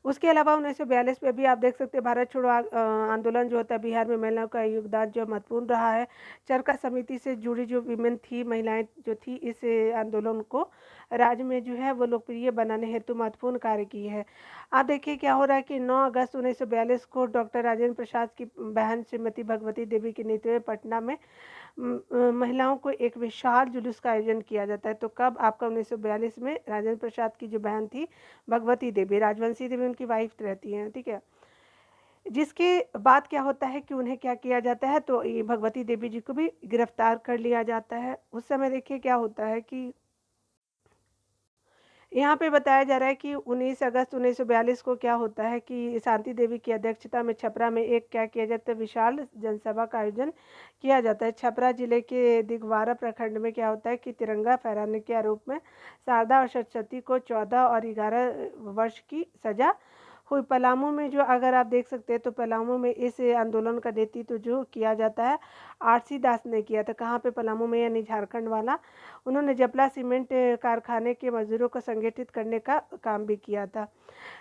उसके अलावा 1942 में भी आप देख सकते हैं भारत छोड़ो आंदोलन जो होता है, बिहार में महिलाओं का योगदान जो महत्वपूर्ण रहा है। चरखा समिति से जुड़ी जो विमेन थी, महिलाएं जो थी, इस आंदोलन को राज्य में जो है वो लोकप्रिय बनाने हेतु महत्वपूर्ण कार्य की है। आप देखिए क्या हो रहा है कि 9 अगस्त 1942 को डॉक्टर राजेंद्र प्रसाद की बहन श्रीमती भगवती देवी के नेतृत्व में पटना में महिलाओं को एक विशाल जुलूस का आयोजन किया जाता है। तो कब, आपका 1942 में राजेंद्र प्रसाद की जो बहन थी भगवती देवी, राजवंशी देवी उनकी वाइफ रहती हैं, ठीक है। जिसके बाद क्या होता है कि उन्हें क्या किया जाता है, तो ये भगवती देवी जी को भी गिरफ्तार कर लिया जाता है। उस समय देखिए क्या होता है कि यहाँ पे बताया जा रहा है कि 19 अगस्त 1942 को क्या होता है कि शांति देवी की अध्यक्षता में छपरा में एक क्या किया जाता है, विशाल जनसभा का आयोजन किया जाता है। छपरा जिले के दिगवारा प्रखंड में क्या होता है कि तिरंगा फहराने के आरोप में शारदा और सरस्वती को 14 और 11 वर्ष की सजा हुई। पलामू में जो अगर आप देख सकते हैं तो पलामू में इस आंदोलन का नेतृत्व जो किया जाता है आरसी दास ने किया था। कहाँ पे, पलामू में, यानी झारखंड वाला। उन्होंने जपला सीमेंट कारखाने के मजदूरों को संगठित करने का काम भी किया था।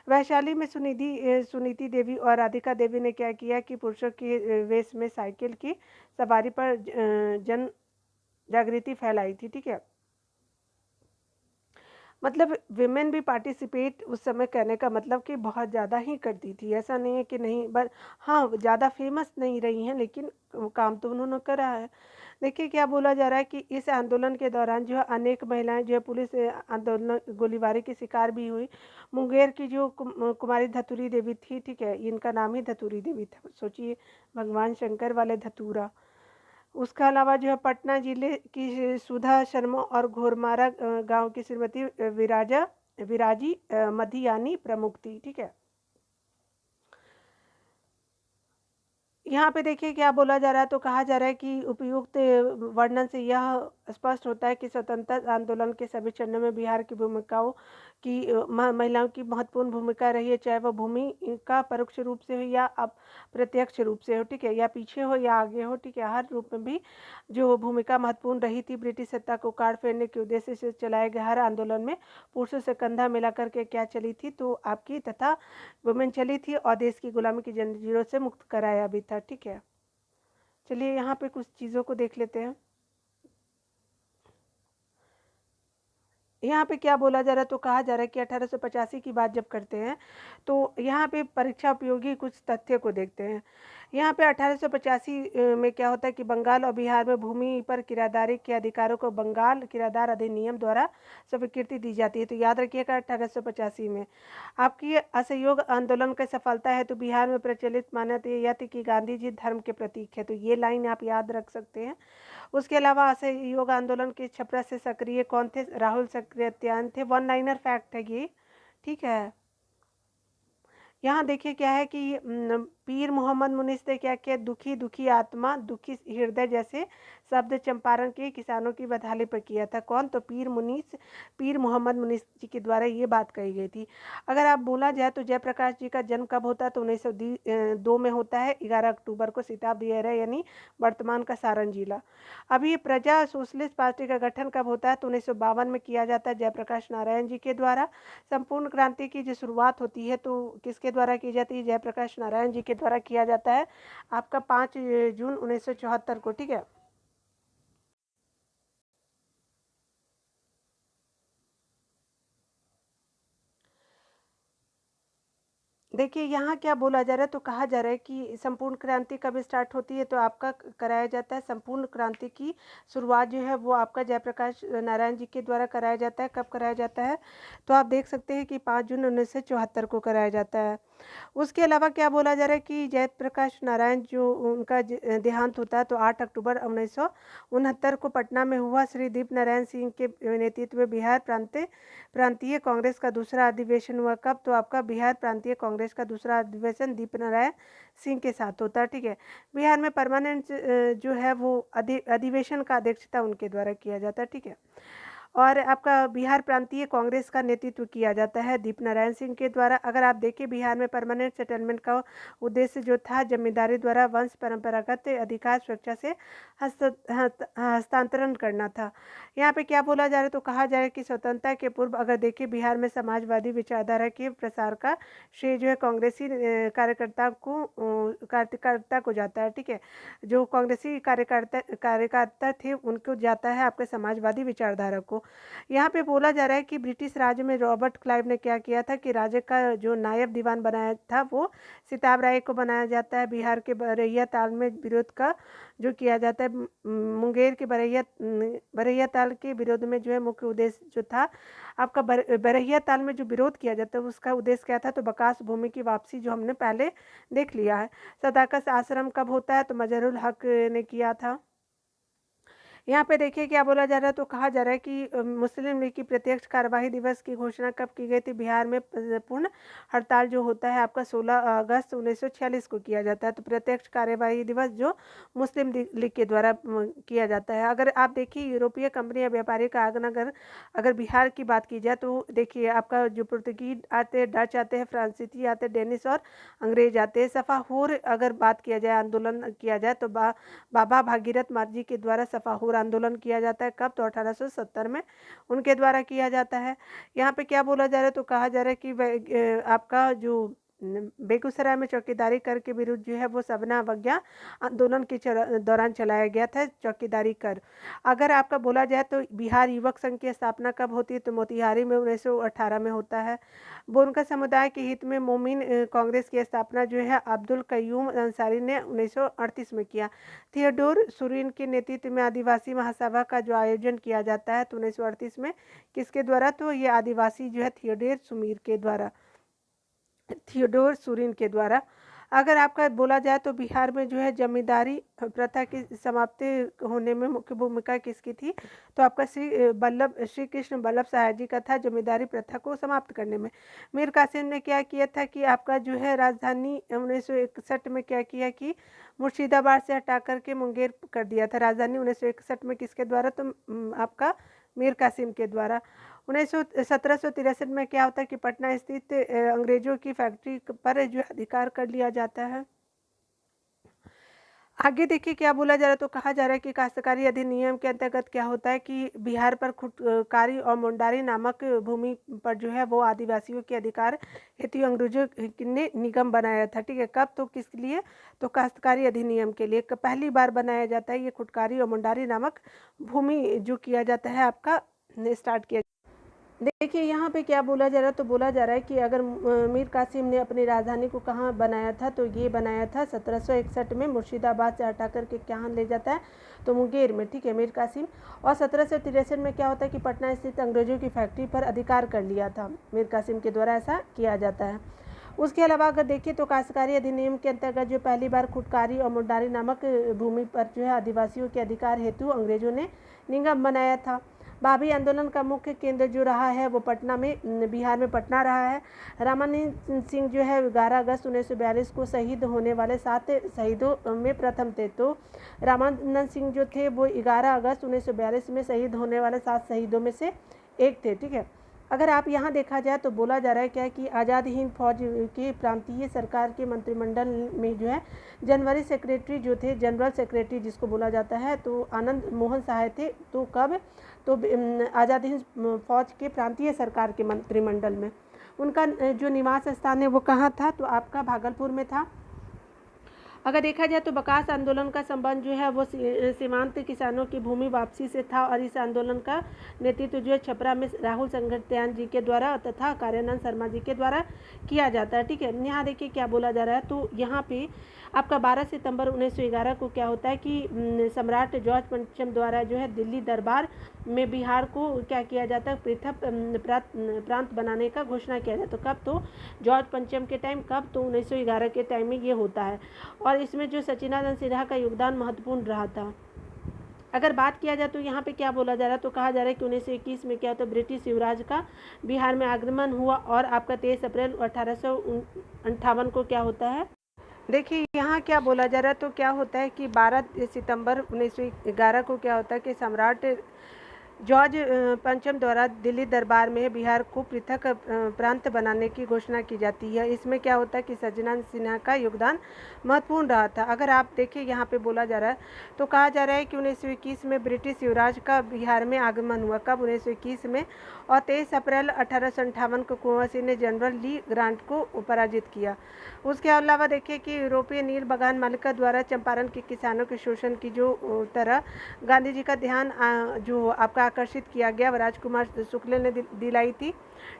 वैशाली में सुनीति देवी और राधिका देवी ने क्या किया कि पुरुषों के वेश में साइकिल की सवारी पर जन जागृति फैलाई थी, ठीक है। मतलब विमेन भी पार्टिसिपेट उस समय करने का मतलब कि बहुत ज़्यादा ही करती थी, ऐसा नहीं है कि नहीं, बट हाँ, ज़्यादा फेमस नहीं रही हैं, लेकिन काम तो उन्होंने करा है। देखिए क्या बोला जा रहा है कि इस आंदोलन के दौरान जो है अनेक महिलाएं जो है पुलिस आंदोलन गोलीबारी की शिकार भी हुई। मुंगेर की जो कुमारी धतूरी देवी थी, ठीक है, इनका नाम ही धतूरी देवी था, सोचिए, भगवान शंकर वाले धतूरा। उसके अलावा जो है पटना जिले की सुधा शर्मा और घोरमारा गांव की श्रीमती विराजी मधियानी प्रमुख थी, ठीक है। यहाँ पे देखिए क्या बोला जा रहा है, तो कहा जा रहा है कि उपयुक्त वर्णन से यह स्पष्ट होता है कि स्वतंत्रता आंदोलन के सभी चरणों में बिहार की भूमिकाओं की महिलाओं की महत्वपूर्ण भूमिका रही है, चाहे वह भूमिका परोक्ष रूप से हो या अप्रत्यक्ष रूप से हो, ठीक है, या पीछे हो या आगे हो, ठीक है, हर रूप में भी जो भूमिका महत्वपूर्ण रही थी। ब्रिटिश सत्ता को काट फेरने के उद्देश्य से चलाए गए हर आंदोलन में पुरुषों से कंधा मिला करके क्या चली थी, तो आपकी तथा वुमेन चली थी और देश की गुलामी की जंजीरों से मुक्त कराया भी था, ठीक है। चलिए यहाँ पे कुछ चीज़ों को देख लेते हैं। यहाँ पे क्या बोला जा रहा है, तो कहा जा रहा है कि 1885 की बात जब करते हैं तो यहाँ पे परीक्षा उपयोगी कुछ तथ्य को देखते हैं। यहाँ पे 1885 में क्या होता है कि बंगाल और बिहार में भूमि पर किराएदारी के अधिकारों को बंगाल किराएदार अधिनियम द्वारा स्वीकृति दी जाती है। तो याद रखिएगा 1885 में आपकी असहयोग आंदोलन की सफलता है तो बिहार में प्रचलित मान्यता यह थी कि गांधी जी धर्म के प्रतीक है, तो ये लाइन आप याद रख सकते हैं। उसके अलावा असहयोग आंदोलन के छपरा से सक्रिय कौन थे, राहुल सक्रियत्यान थे, वन लाइनर फैक्ट है ये, ठीक है। यहाँ देखिए क्या है कि पीर मोहम्मद मुनीस ने क्या किया, दुखी दुखी आत्मा दुखी हृदय जैसे शब्द चंपारण के किसानों की बदहाली पर किया था। कौन, तो पीर मोहम्मद मुनीस जी के द्वारा ये बात कही गई थी। अगर आप बोला जाए तो जयप्रकाश जी का जन्म कब होता है, तो 1902 में होता है, 11 अक्टूबर को, सीताब यानी वर्तमान का सारण जिला। अभी प्रजा सोशलिस्ट पार्टी का गठन कब होता है, तो 1952 में किया जाता है जयप्रकाश नारायण जी के द्वारा। संपूर्ण क्रांति की जो शुरुआत होती है तो किसके द्वारा की जाती है, जयप्रकाश नारायण जी के द्वारा किया जाता है, आपका 5 जून 1974 को, ठीक है। देखिए यहाँ क्या बोला जा रहा है, तो कहा जा रहा है कि संपूर्ण क्रांति कब स्टार्ट होती है, तो आपका कराया जाता है संपूर्ण क्रांति की शुरुआत जो है वो आपका जयप्रकाश नारायण जी के द्वारा कराया जाता है। कब कराया जाता है, तो आप देख सकते हैं कि 5 जून 1974 को कराया जाता है। उसके अलावा क्या बोला जा रहा है कि जयप्रकाश नारायण जो उनका देहांत होता है तो 8 अक्टूबर 1969 को पटना में हुआ। श्री दीप नारायण सिंह के नेतृत्व में बिहार प्रांतीय कांग्रेस का दूसरा अधिवेशन हुआ। कब, तो आपका बिहार प्रांतीय कांग्रेस का दूसरा अधिवेशन दीप नारायण सिंह के साथ होता है, ठीक है। बिहार में परमानेंट जो है वो अधिवेशन का अध्यक्षता उनके द्वारा किया जाता है, ठीक है। और आपका बिहार प्रांतीय कांग्रेस का नेतृत्व किया जाता है दीप नारायण सिंह के द्वारा। अगर आप देखें बिहार में परमानेंट सेटलमेंट का उद्देश्य जो था जमींदारी द्वारा वंश परंपरागत अधिकार सुरक्षा से हस्तांतरण करना था। यहाँ पे क्या बोला जा रहा है, तो कहा जा रहा है कि स्वतंत्रता के पूर्व अगर देखें बिहार में समाजवादी विचारधारा के प्रसार का श्रेय जो है कांग्रेसी कार्यकर्ता को जाता है, ठीक है। जो कांग्रेसी कार्यकर्ता थे उनको जाता है आपके समाजवादी विचारधारा को। यहाँ पे बोला जा रहा है कि ब्रिटिश राज में रॉबर्ट क्लाइव ने क्या किया था कि राज्य का जो नायब दीवान बनाया था वो सिताब राय को बनाया जाता है। बिहार के बरैया ताल में विरोध का जो किया जाता है, मुंगेर के बरैया ताल के विरोध में जो है मुख्य उद्देश्य जो था आपका बरैया ताल में जो विरोध किया जाता है उसका उद्देश्य क्या था, तो बकास भूमि की वापसी, जो हमने पहले देख लिया है। सदाकत आश्रम कब होता है, तो मजहरुल हक ने किया था। यहाँ पे देखिए क्या बोला जा रहा है, तो कहा जा रहा है कि मुस्लिम लीग की प्रत्यक्ष कार्यवाही दिवस की घोषणा कब की गई थी। बिहार में पूर्ण हड़ताल जो होता है आपका 16 अगस्त 1946 को किया जाता है। तो प्रत्यक्ष कार्यवाही दिवस जो मुस्लिम लीग के द्वारा किया जाता है। अगर आप देखिए यूरोपीय कंपनी या व्यापारी का आगमन अगर बिहार की बात की जाए तो देखिए आपका जो पुर्तगीज आते हैं, डच आते हैं, फ्रांसीसी आते हैं, डेनिश और अंग्रेज आते हैं। सफाहुर अगर बात किया जाए, आंदोलन किया जाए तो बाबा भागीरथ मांझी के द्वारा सफाहुर आंदोलन किया जाता है। कब, तो 1870 में उनके द्वारा किया जाता है। यहाँ पे क्या बोला जा रहा है, तो कहा जा रहा है कि आपका जो बेगूसराय में चौकीदारी कर के विरुद्ध जो है वो सविना अवज्ञा आंदोलन के दौरान चलाया गया था चौकीदारी कर। अगर आपका बोला जाए तो बिहार युवक संघ की स्थापना कब होती है, तो मोतिहारी में 1918 में होता है। बोनकर समुदाय के हित में मोमिन कांग्रेस की स्थापना जो है अब्दुल कयूम अंसारी ने 1938 में किया। थियोडोर सुरीन के नेतृत्व में आदिवासी महासभा का जो आयोजन किया जाता है तो 1938 में किसके द्वारा, तो ये आदिवासी जो है थियोडोर सुरीन के द्वारा। अगर आपका बोला जाए तो बिहार में जो है जमींदारी प्रथा की समाप्ति होने में मुख्य भूमिका किसकी थी, तो आपका श्री कृष्ण वल्लभ साहब जी का था जमींदारी प्रथा को समाप्त करने में। मीर कासिम ने क्या किया था कि आपका जो है राजधानी 1961 में क्या किया कि मुर्शिदाबाद से हटा करके मुंगेर कर दिया था। राजधानी 1961 में किसके द्वारा, तो आपका मीर कासिम के द्वारा। 1763 में क्या होता है कि पटना स्थित अंग्रेजों की फैक्ट्री पर जो अधिकार कर लिया जाता है। आगे देखिए क्या बोला जा रहा है, तो कहा जा रहा है कि काश्तकारी अधिनियम के अंतर्गत क्या होता है कि बिहार पर खुदकारी और मुंडारी नामक भूमि पर जो है वो आदिवासियों के अधिकार हेतु अंग्रेजों ने निगम बनाया था। ठीक है, कब, तो किस लिए, तो काश्तकारी अधिनियम के लिए पहली बार बनाया जाता है ये खुदकारी और मुंडारी नामक भूमि जो किया जाता है आपका स्टार्ट किया। देखिए यहाँ पे क्या बोला जा रहा है, तो बोला जा रहा है कि अगर मीर कासिम ने अपनी राजधानी को कहाँ बनाया था, तो ये बनाया था 1761 में मुर्शिदाबाद से हटा करके कहाँ ले जाता है, तो मुंगेर में। ठीक है, मीर कासिम। और 1763 में क्या होता है कि पटना स्थित अंग्रेजों की फैक्ट्री पर अधिकार कर लिया था मीर कासिम के द्वारा, ऐसा किया जाता है। उसके अलावा अगर देखिए तो काश्तकारी अधिनियम के अंतर्गत जो पहली बार खुदकारी और मुंडारी नामक भूमि पर जो है आदिवासियों के अधिकार हेतु अंग्रेजों ने निगम बनाया था। भाभी आंदोलन का मुख्य केंद्र जो रहा है वो पटना में, बिहार में पटना रहा है। रामानंद सिंह जो है 11 अगस्त 1942 को शहीद होने वाले 7 शहीदों में प्रथम थे। तो रामानंद सिंह जो थे वो 11 अगस्त 1942 में शहीद होने वाले 7 शहीदों में से एक थे। ठीक है, अगर आप यहाँ देखा जाए तो बोला जा रहा है क्या कि आज़ाद हिंद फौज के प्रांतीय सरकार के मंत्रिमंडल में जो है जनरल सेक्रेटरी जो थे, जनरल सेक्रेटरी जिसको बोला जाता है, तो आनंद मोहन सहाय थे। तो कब, तो आज़ाद हिंद फौज के प्रांतीय सरकार के मंत्रिमंडल में उनका जो निवास स्थान है वो कहाँ था, तो आपका भागलपुर में था। अगर देखा जाए तो बकास आंदोलन का संबंध जो है वो सीमांत किसानों की भूमि वापसी से था और इस आंदोलन का नेतृत्व जो है छपरा में राहुल संगठियान जी के द्वारा तथा कार्यानंद शर्मा जी के द्वारा किया जाता है। ठीक है, यहाँ देखिए क्या बोला जा रहा है, तो यहाँ पे आपका 12 सितंबर 1911 को क्या होता है कि सम्राट जॉर्ज पंचम द्वारा जो है दिल्ली दरबार में बिहार को क्या किया जाता है, पृथक प्रांत बनाने का घोषणा किया जाता है। कब, तो जॉर्ज पंचम के टाइम, कब, तो 1911 के टाइम में ये होता है। और इसमें जो सचिदानंद सिन्हा का योगदान महत्वपूर्ण रहा था। अगर बात किया जाए तो यहाँ पे क्या बोला जा रहा है, तो कहा जा रहा है कि 1921 में क्या होता है, ब्रिटिश युवराज का बिहार में आगमन हुआ और आपका 23 अप्रैल 1858 को क्या होता है। देखिए यहाँ क्या बोला जा रहा है, तो क्या होता है कि 12 सितंबर 1911 को क्या होता है कि सम्राट जॉर्ज पंचम द्वारा दिल्ली दरबार में बिहार को पृथक प्रांत बनाने की घोषणा की जाती है। इसमें क्या होता है कि सचिदानंद सिन्हा का योगदान महत्वपूर्ण रहा था। अगर आप देखिए यहाँ पे बोला जा रहा है, तो कहा जा रहा है कि 1921 में ब्रिटिश युवराज का बिहार में आगमन हुआ। कब, 1921 में। और 23 अप्रैल 1858 को कुंवर सिंह ने जनरल ली ग्रांट को पराजित किया। उसके अलावा देखिए कि यूरोपीय नील बगान मालिका द्वारा चंपारण के किसानों के शोषण की जो तरह गांधी जी का ध्यान जो आपका आकर्षित किया गया, राजकुमार शुक्ल ने दिलाई थी।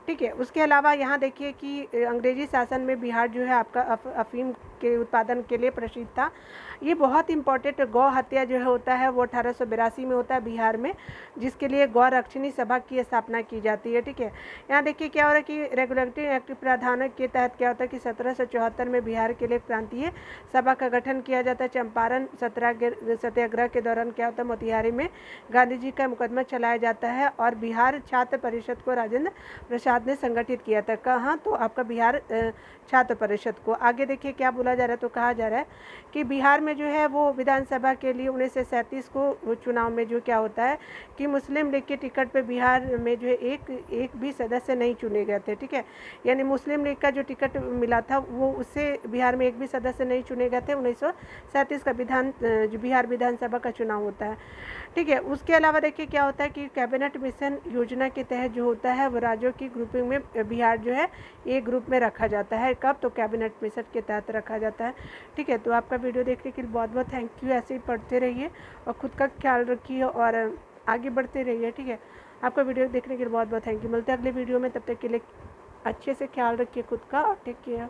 ठीक है, उसके अलावा यहाँ देखिए कि अंग्रेजी शासन में बिहार जो है आपका अफीम के उत्पादन के लिए प्रसिद्ध था। ये बहुत इंपॉर्टेंट गौ हत्या जो है होता है वो 1882 में होता है बिहार में, जिसके लिए गौ रक्षणी सभा की स्थापना की जाती है। ठीक है, यहाँ देखिए क्या हो रहा है कि रेगुलेटरी एक्ट प्रावधान के तहत क्या होता है कि 1774 में बिहार के लिए प्रांतीय सभा का गठन किया जाता है। चंपारण सत्याग्रह के दौरान क्या होता है, मोतिहारी में गांधी जी का मुकदमा चलाया जाता है और बिहार छात्र परिषद को राजेंद्र प्रसाद ने संगठित किया था। कहाँ, तो आपका बिहार छात्र परिषद को। आगे देखिए क्या बोला बोला जा रहा है तो कहा जा रहा है कि बिहार में जो है वो विधानसभा के लिए 1937 को चुनाव में जो क्या होता है कि मुस्लिम लीग के टिकट पे बिहार में जो है एक भी सदस्य नहीं चुने गए थे। ठीक है, यानी मुस्लिम लीग का जो टिकट मिला था वो उससे बिहार में एक भी सदस्य नहीं चुने गए थे। 1937 का जो बिहार विधानसभा का चुनाव होता है। ठीक है, उसके अलावा देखिए क्या होता है कि कैबिनेट मिशन योजना के तहत जो होता है वो राज्यों की ग्रुपिंग में बिहार जो है एक ग्रुप में रखा जाता है। कब? तो कैबिनेट मिशन के तहत रखा जाता है। ठीक है, तो आपका वीडियो देखने के लिए बहुत बहुत थैंक यू। ऐसे ही पढ़ते रहिए और ख़ुद का ख्याल रखिए और आगे बढ़ते रहिए। ठीक है, आपका वीडियो देखने के लिए बहुत बहुत थैंक यू। मिलते हैं अगले वीडियो में, तब तक के लिए अच्छे से ख्याल रखिए खुद का और टेक केयर।